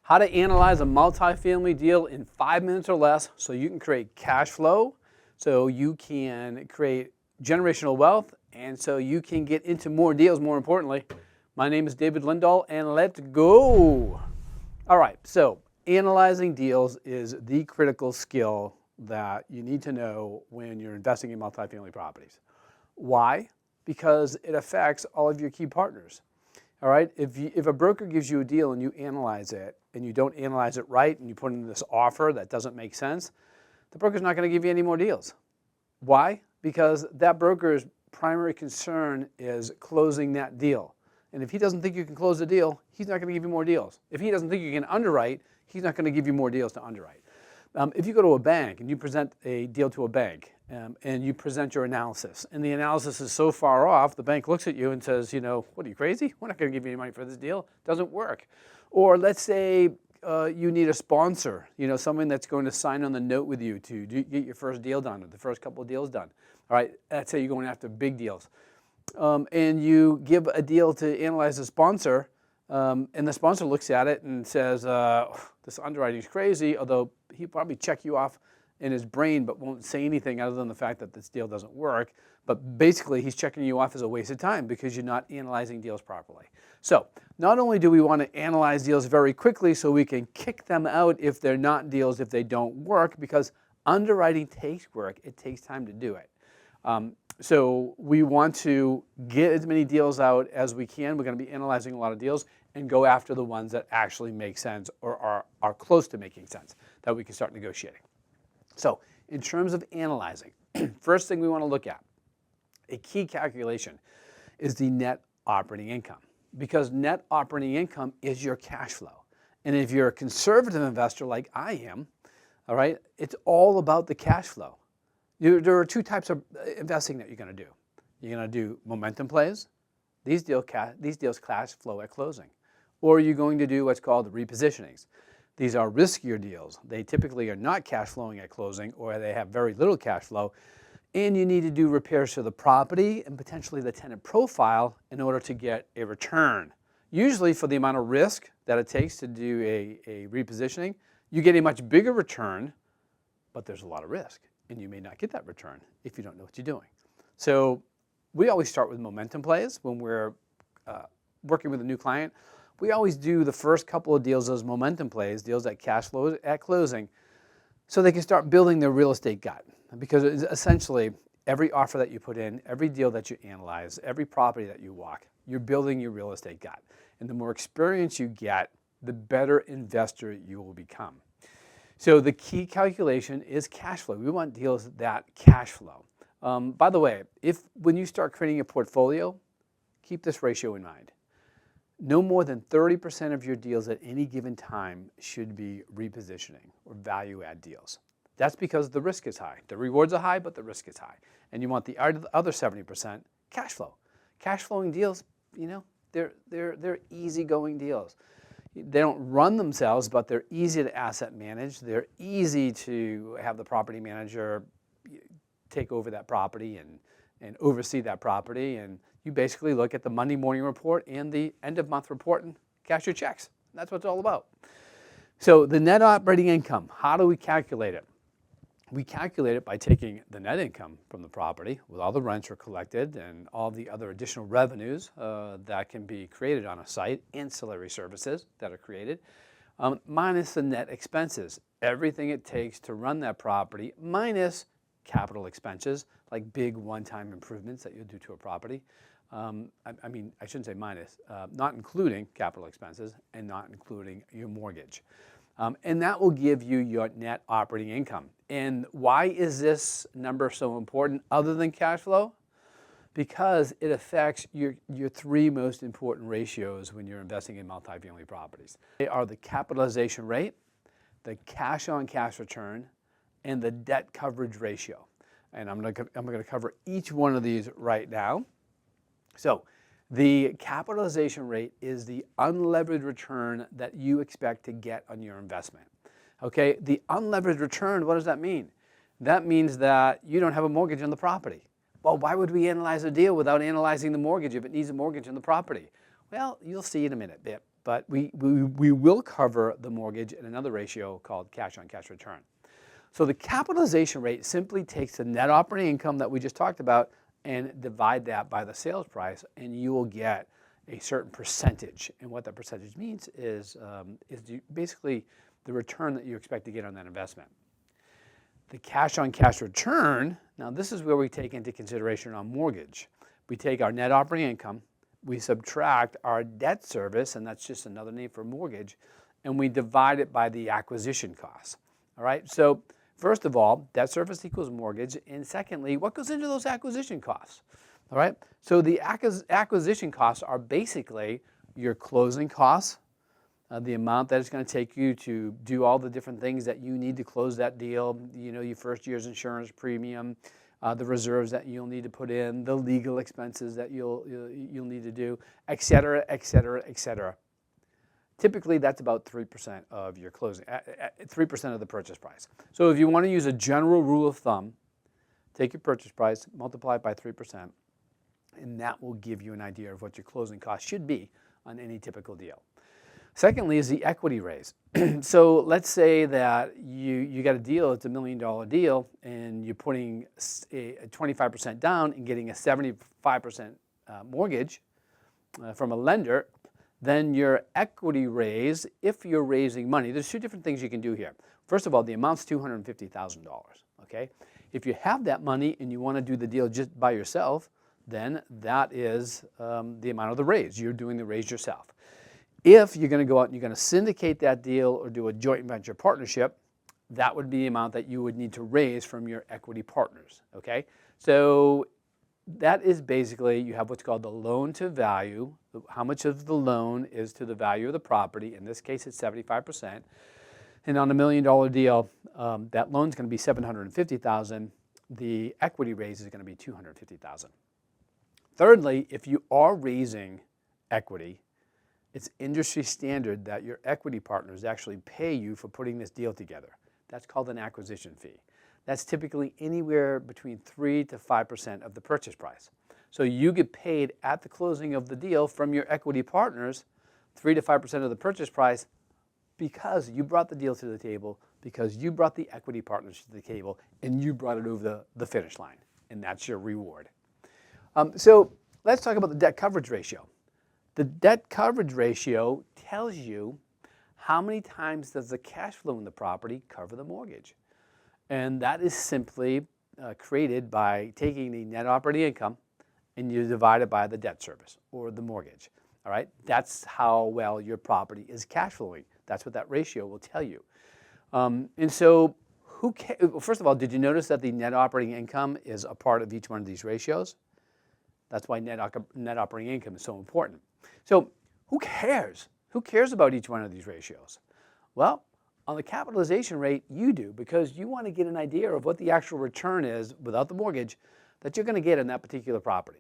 How to analyze a multifamily deal in 5 minutes or less so you can create cash flow, so you can create generational wealth, and so you can get into more deals, more importantly. My name is David Lindahl, and let's go. All right, so analyzing deals is the critical skill that you need to know when you're investing in multifamily properties. Why? Because it affects all of your key partners. All right, if a broker gives you a deal and you analyze it and you don't analyze it right and you put in this offer that doesn't make sense, the broker's not going to give you any more deals. Why? Because that broker's primary concern is closing that deal. And if he doesn't think you can close the deal, he's not going to give you more deals. If he doesn't think you can underwrite, he's not going to give you more deals to underwrite. If you go to a bank and you present a deal to a bank and you present your analysis, and the analysis is so far off, the bank looks at you and says, you know, what are you, crazy? We're not going to give you any money for this deal. It doesn't work. Or let's say you need a sponsor, you know, someone that's going to sign on the note with you to get your first deal done or the first couple of deals done. All right, let's say you're going after big deals. And you give a deal to analyze the sponsor, and the sponsor looks at it and says, this underwriting is crazy, although he'll probably check you off in his brain but won't say anything other than the fact that this deal doesn't work. But basically, he's checking you off as a waste of time because you're not analyzing deals properly. So not only do we want to analyze deals very quickly so we can kick them out if they're not deals, if they don't work, because underwriting takes work. It takes time to do it. So we want to get as many deals out as we can. We're going to be analyzing a lot of deals and go after the ones that actually make sense or are close to making sense that we can start negotiating. So in terms of analyzing, first thing we want to look at, a key calculation is the net operating income, because net operating income is your cash flow. And if you're a conservative investor like I am, all right, it's all about the cash flow. There are two types of investing that you're going to do. You're going to do momentum plays. These deals cash flow at closing. Or you're going to do what's called repositionings. These are riskier deals. They typically are not cash flowing at closing, or they have very little cash flow. And you need to do repairs to the property and potentially the tenant profile in order to get a return. Usually for the amount of risk that it takes to do a repositioning, you get a much bigger return, but there's a lot of risk. And you may not get that return if you don't know what you're doing. So we always start with momentum plays when we're working with a new client. We always do the first couple of deals as momentum plays, deals that cash flow at closing, so they can start building their real estate gut. Because essentially, every offer that you put in, every deal that you analyze, every property that you walk, you're building your real estate gut. And the more experience you get, the better investor you will become. So the key calculation is cash flow. We want deals that cash flow. By the way, when you start creating a portfolio, keep this ratio in mind. No more than 30% of your deals at any given time should be repositioning or value add deals. That's because the risk is high. The rewards are high, but the risk is high. And you want the other 70% cash flow. Cash flowing deals, you know, they're easygoing deals. They don't run themselves, but they're easy to asset manage. They're easy to have the property manager take over that property and oversee that property. And you basically look at the Monday morning report and the end of month report and cash your checks. That's what it's all about. So the net operating income, how do we calculate it? We calculate it by taking the net income from the property with all the rents are collected and all the other additional revenues that can be created on a site, ancillary services that are created, minus the net expenses, everything it takes to run that property, minus capital expenses, like big one-time improvements that you'll do to a property. I shouldn't say minus, not including capital expenses and not including your mortgage. And that will give you your net operating income. And why is this number so important other than cash flow? Because it affects your three most important ratios when you're investing in multifamily properties. They are the capitalization rate, the cash-on-cash return, and the debt coverage ratio. And I'm going to cover each one of these right now. So the capitalization rate is the unlevered return that you expect to get on your investment. Okay, the unlevered return, what does that mean? That means that you don't have a mortgage on the property. Well, why would we analyze a deal without analyzing the mortgage if it needs a mortgage on the property? Well, you'll see in a minute. but we will cover the mortgage in another ratio called cash-on-cash return. So the capitalization rate simply takes the net operating income that we just talked about and divide that by the sales price, and you will get a certain percentage. And what that percentage means is basically the return that you expect to get on that investment. The cash-on-cash return, now this is where we take into consideration our mortgage. We take our net operating income, we subtract our debt service, and that's just another name for mortgage, and we divide it by the acquisition costs. All right, so first of all, debt service equals mortgage, and secondly, what goes into those acquisition costs? All right, so the acquisition costs are basically your closing costs, the amount that it's going to take you to do all the different things that you need to close that deal, you know, your first year's insurance premium, the reserves that you'll need to put in, the legal expenses that you'll need to do, et cetera, et cetera, et cetera. Typically, that's about 3% of your closing, 3% of the purchase price. So if you want to use a general rule of thumb, take your purchase price, multiply it by 3%, and that will give you an idea of what your closing cost should be on any typical deal. Secondly is the equity raise. So let's say that you got a deal, it's $1 million deal, and you're putting a 25% down and getting a 75% mortgage from a lender. Then your equity raise, if you're raising money, there's two different things you can do here. First of all, the amount's $250,000, okay? If you have that money and you want to do the deal just by yourself, then that is the amount of the raise. You're doing the raise yourself. If you're going to go out and you're going to syndicate that deal or do a joint venture partnership, that would be the amount that you would need to raise from your equity partners, okay? So that is basically, you have what's called the loan to value, how much of the loan is to the value of the property. In this case, it's 75%. And on $1 million deal, that loan's going to be $750,000. The equity raise is going to be $250,000. Thirdly, if you are raising equity, it's industry standard that your equity partners actually pay you for putting this deal together. That's called an acquisition fee. That's typically anywhere between 3 to 5% of the purchase price. So you get paid at the closing of the deal from your equity partners 3 to 5% of the purchase price because you brought the deal to the table, because you brought the equity partners to the table, and you brought it over the finish line. And that's your reward. So let's talk about the debt coverage ratio. The debt coverage ratio tells you how many times does the cash flow in the property cover the mortgage. And that is simply created by taking the net operating income and you divide it by the debt service or the mortgage. All right, that's how well your property is cash flowing. That's what that ratio will tell you. And so, first of all, did you notice that the net operating income is a part of each one of these ratios? That's why net operating income is so important. So who cares? Who cares about each one of these ratios? Well, on the capitalization rate, you do, because you want to get an idea of what the actual return is without the mortgage that you're going to get on that particular property.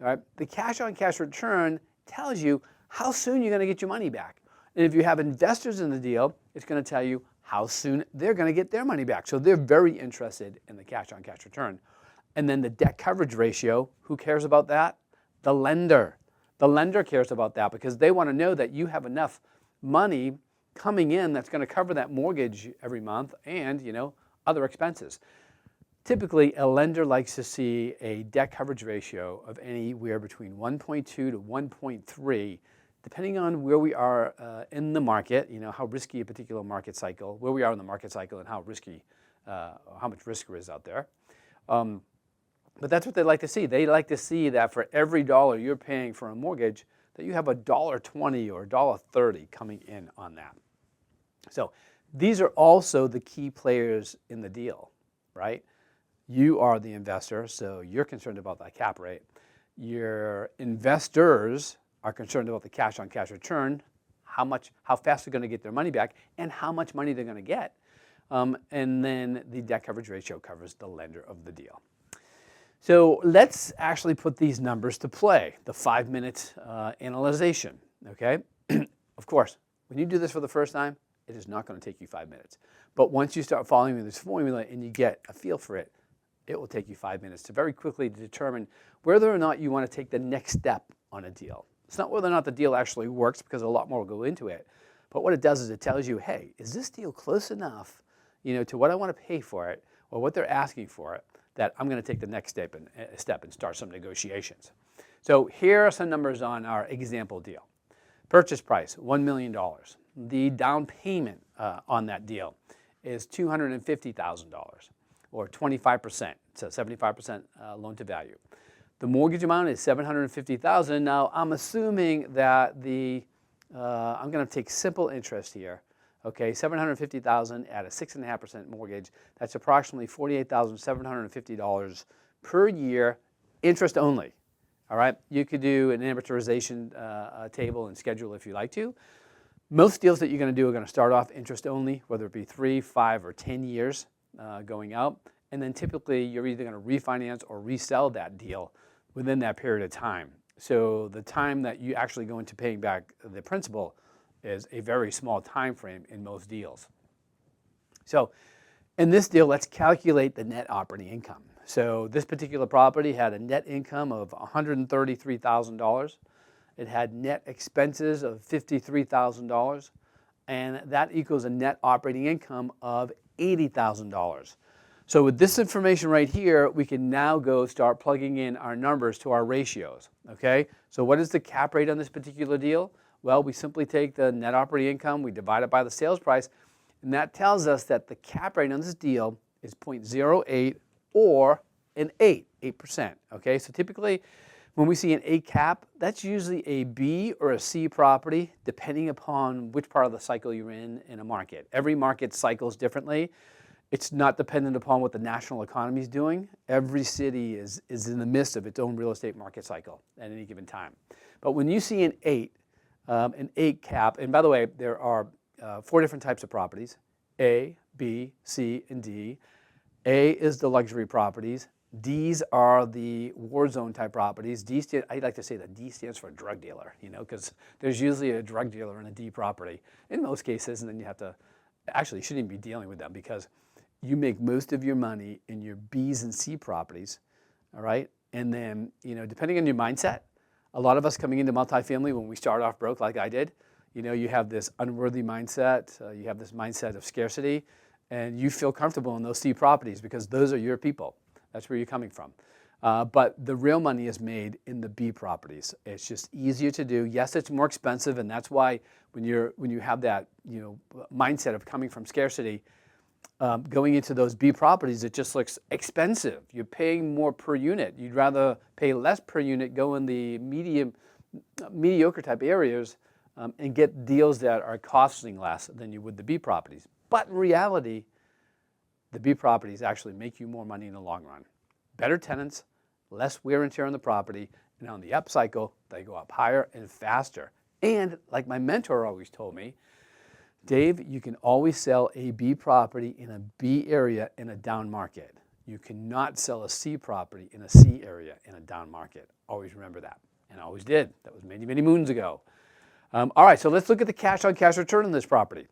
All right? The cash-on-cash return tells you how soon you're going to get your money back. And if you have investors in the deal, it's going to tell you how soon they're going to get their money back. So they're very interested in the cash-on-cash return. And then the debt coverage ratio, who cares about that? The lender. The lender cares about that because they want to know that you have enough money coming in that's going to cover that mortgage every month and, you know, other expenses. Typically, a lender likes to see a debt coverage ratio of anywhere between 1.2 to 1.3, depending on where we are in the market, you know, how risky a particular market cycle, where we are in the market cycle and how risky, how much risk there is out there. But that's what they like to see. They like to see that for every dollar you're paying for a mortgage, that you have $1.20 or $1.30 coming in on that. So these are also the key players in the deal, right? You are the investor, so you're concerned about that cap rate. Your investors are concerned about the cash-on-cash return, how fast they're going to get their money back, and how much money they're going to get. And then the debt coverage ratio covers the lender of the deal. So let's actually put these numbers to play, the 5-minute analyzation, okay? Of course, when you do this for the first time, it is not going to take you 5 minutes. But once you start following this formula and you get a feel for it, it will take you 5 minutes to very quickly determine whether or not you want to take the next step on a deal. It's not whether or not the deal actually works, because a lot more will go into it. But what it does is it tells you, hey, is this deal close enough, to what I want to pay for it or what they're asking for it, that I'm going to take the next step and start some negotiations. So here are some numbers on our example deal. Purchase price, $1 million. The down payment on that deal is $250,000, or 25%, so 75% loan to value. The mortgage amount is $750,000. Now I'm assuming that I'm going to take simple interest here. Okay, $750,000 at a 6.5% mortgage. That's approximately $48,750 per year, interest only. All right, you could do an amortization table and schedule if you like to. Most deals that you're going to do are going to start off interest only, whether it be 3, 5, or 10 years going out. And then typically you're either going to refinance or resell that deal within that period of time. So the time that you actually go into paying back the principal is a very small time frame in most deals. So in this deal, let's calculate the net operating income. So this particular property had a net income of $133,000. It had net expenses of $53,000, and that equals a net operating income of $80,000. So with this information right here, we can now go start plugging in our numbers to our ratios, okay? So what is the cap rate on this particular deal? Well, we simply take the net operating income, we divide it by the sales price, and that tells us that the cap rate on this deal is 0.08 or an 8%, okay? So typically, when we see an 8 cap, that's usually a B or a C property, depending upon which part of the cycle you're in a market. Every market cycles differently. It's not dependent upon what the national economy is doing. Every city is in the midst of its own real estate market cycle at any given time. But when you see an 8 cap, and by the way, there are 4 different types of properties: A, B, C, and D. A is the luxury properties. D's are the war zone type properties. I like to say that D stands for drug dealer, because there's usually a drug dealer in a D property in most cases, and then you have to, actually you shouldn't even be dealing with them, because you make most of your money in your B's and C properties, all right? And then, depending on your mindset, a lot of us coming into multifamily, when we start off broke like I did, you have this unworthy mindset, you have this mindset of scarcity, and you feel comfortable in those C properties because those are your people. That's where you're coming from. But the real money is made in the B properties. It's just easier to do. Yes, it's more expensive, and that's why when you have that mindset of coming from scarcity, going into those B properties, it just looks expensive. You're paying more per unit. You'd rather pay less per unit, go in the mediocre type areas, and get deals that are costing less than you would the B properties. But in reality, the B properties actually make you more money in the long run. Better tenants, less wear and tear on the property, and on the up cycle, they go up higher and faster. And like my mentor always told me, Dave, you can always sell a B property in a B area in a down market. You cannot sell a C property in a C area in a down market. Always remember that. And I always did. That was many, many moons ago. All right, so let's look at the cash-on-cash return on this property.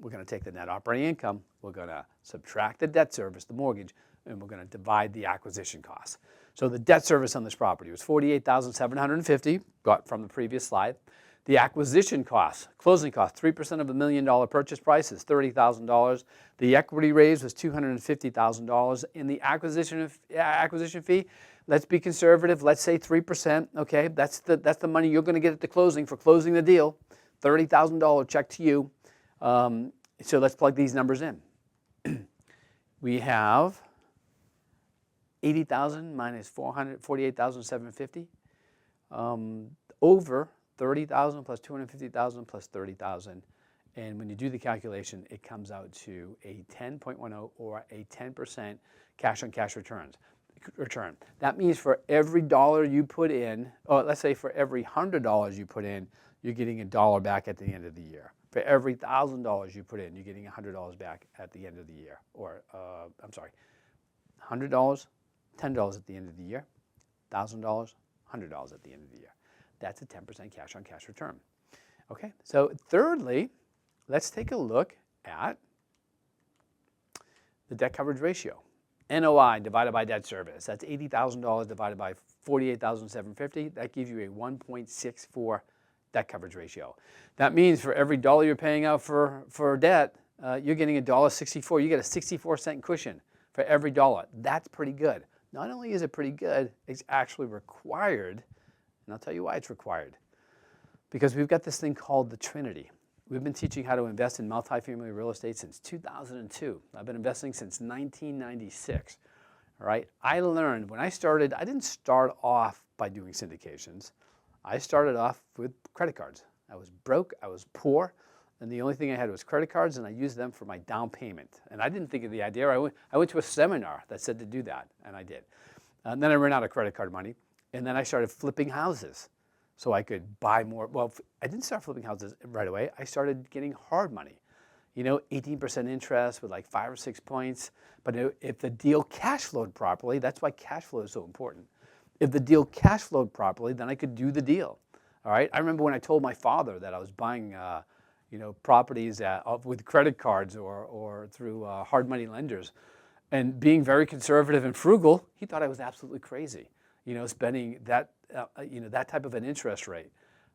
We're going to take the net operating income, we're going to subtract the debt service, the mortgage, and we're going to divide the acquisition costs. So the debt service on this property was $48,750, got from the previous slide. The acquisition costs, closing costs, 3% of $1 million purchase price is $30,000. The equity raise was $250,000. And the acquisition fee, let's be conservative, let's say 3%. Okay, that's the money you're going to get at the closing for closing the deal. $30,000 check to you. So let's plug these numbers in. We have $80,000 minus $48,750 over $30,000 plus $250,000 plus $30,000. And when you do the calculation, it comes out to a 10.10 or a 10% cash-on-cash return. That means for every dollar you put in, or let's say for every $100 you put in, you're getting $1 back at the end of the year. For every $1,000 you put in, you're getting $100 back at the end of the year. Or, $100, $10 at the end of the year, $1,000, $100 at the end of the year. That's a 10% cash-on-cash return. Okay, so thirdly, let's take a look at the debt coverage ratio. NOI divided by debt service. That's $80,000 divided by 48,750. That gives you a 1.64 debt coverage ratio. That means for every dollar you're paying out for debt, you're getting $1.64. You get a 64-cent cushion for every dollar. That's pretty good. Not only is it pretty good, it's actually required, and I'll tell you why it's required. Because we've got this thing called the Trinity. We've been teaching how to invest in multifamily real estate since 2002. I've been investing since 1996. All right. I learned when I started, I didn't start off by doing syndications. I started off with credit cards. I was broke, I was poor, and the only thing I had was credit cards, and I used them for my down payment. And I didn't think of the idea. I went to a seminar that said to do that, and I did. And then I ran out of credit card money, and then I started flipping houses so I could buy more. Well, I didn't start flipping houses right away. I started getting hard money, 18% interest with like 5 or 6 points. But if the deal cash flowed properly, that's why cash flow is so important. If the deal cash flowed properly, then I could do the deal. All right. I remember when I told my father that I was buying, properties with credit cards or through hard money lenders, and being very conservative and frugal, he thought I was absolutely crazy. Spending that type of an interest rate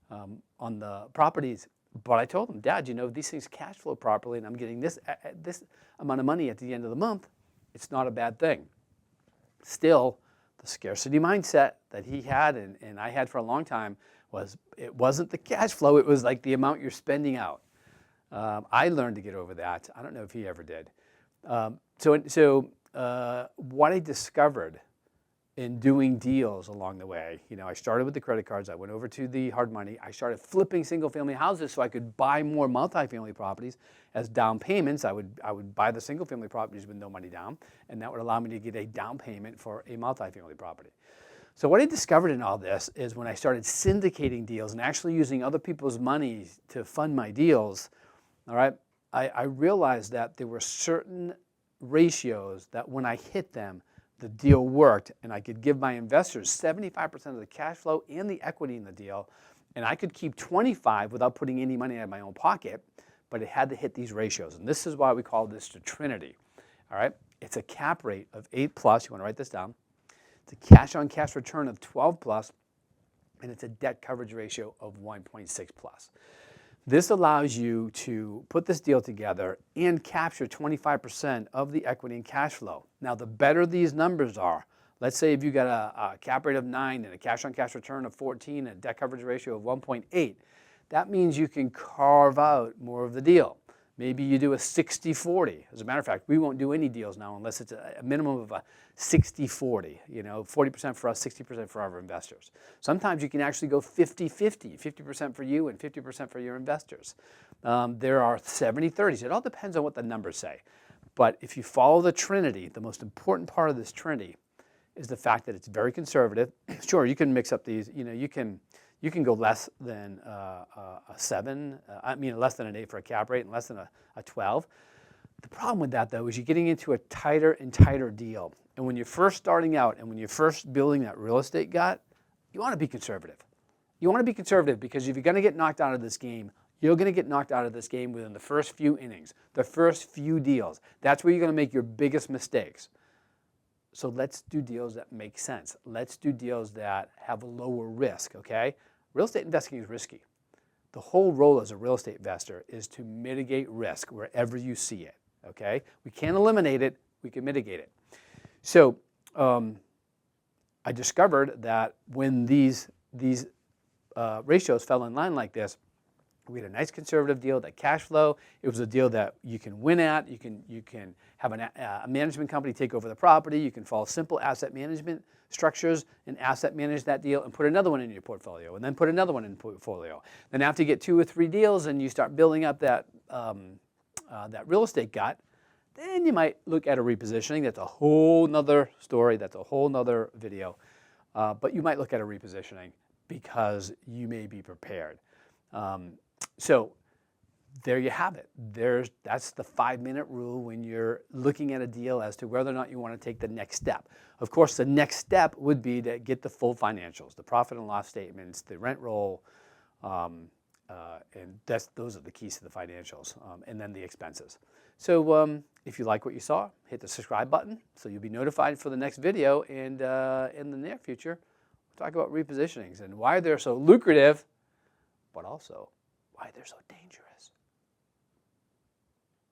on the properties. But I told him, Dad, these things cash flow properly, and I'm getting this amount of money at the end of the month. It's not a bad thing. Still, the scarcity mindset that he had and I had for a long time it wasn't the cash flow. It was like the amount you're spending out. I learned to get over that. I don't know if he ever did. So what I discovered in doing deals along the way, I started with the credit cards. I went over to the hard money. I started flipping single-family houses so I could buy more multifamily properties as down payments. I would buy the single-family properties with no money down, and that would allow me to get a down payment for a multifamily property. So what I discovered in all this is when I started syndicating deals and actually using other people's money to fund my deals, all right, I realized that there were certain ratios that when I hit them, the deal worked, and I could give my investors 75% of the cash flow and the equity in the deal, and I could keep 25 without putting any money out of my own pocket, but it had to hit these ratios, and this is why we call this the Trinity. All right, it's a cap rate of 8+. You want to write this down. It's a cash-on-cash return of 12+, and it's a debt coverage ratio of 1.6+. This allows you to put this deal together and capture 25% of the equity and cash flow. Now, the better these numbers are, let's say if you got a cap rate of 9 and a cash-on-cash return of 14 and a debt coverage ratio of 1.8, that means you can carve out more of the deal. Maybe you do a 60-40. As a matter of fact, we won't do any deals now unless it's a minimum of a 60-40, 40% for us, 60% for our investors. Sometimes you can actually go 50-50, 50% for you and 50% for your investors. There are 70-30s. It all depends on what the numbers say. But if you follow the Trinity, the most important part of this Trinity is the fact that it's very conservative. Sure, you can mix up these, you can go less than a 7, less than an 8 for a cap rate and less than a 12. The problem with that, though, is you're getting into a tighter and tighter deal. And when you're first starting out and when you're first building that real estate gut, you want to be conservative. You want to be conservative because if you're going to get knocked out of this game, you're going to get knocked out of this game within the first few innings, the first few deals. That's where you're going to make your biggest mistakes. So let's do deals that make sense. Let's do deals that have a lower risk, okay? Real estate investing is risky. The whole role as a real estate investor is to mitigate risk wherever you see it, okay? We can't eliminate it, we can mitigate it. So I discovered that when these ratios fell in line like this, we had a nice conservative deal that cash flow. It was a deal that you can win at. You can have a management company take over the property. You can follow simple asset management structures and asset manage that deal and put another one in your portfolio and then put another one in the portfolio. Then after you get 2 or 3 deals and you start building up that real estate gut, then you might look at a repositioning. That's a whole nother story. That's a whole nother video. But you might look at a repositioning because you may be prepared. So there you have it. That's the 5-minute rule when you're looking at a deal as to whether or not you want to take the next step. Of course, the next step would be to get the full financials, the profit and loss statements, the rent roll, and those are the keys to the financials, and then the expenses. So If you like what you saw, hit the subscribe button so you'll be notified for the next video. And in the near future, we'll talk about repositionings and why they're so lucrative, but also why they're so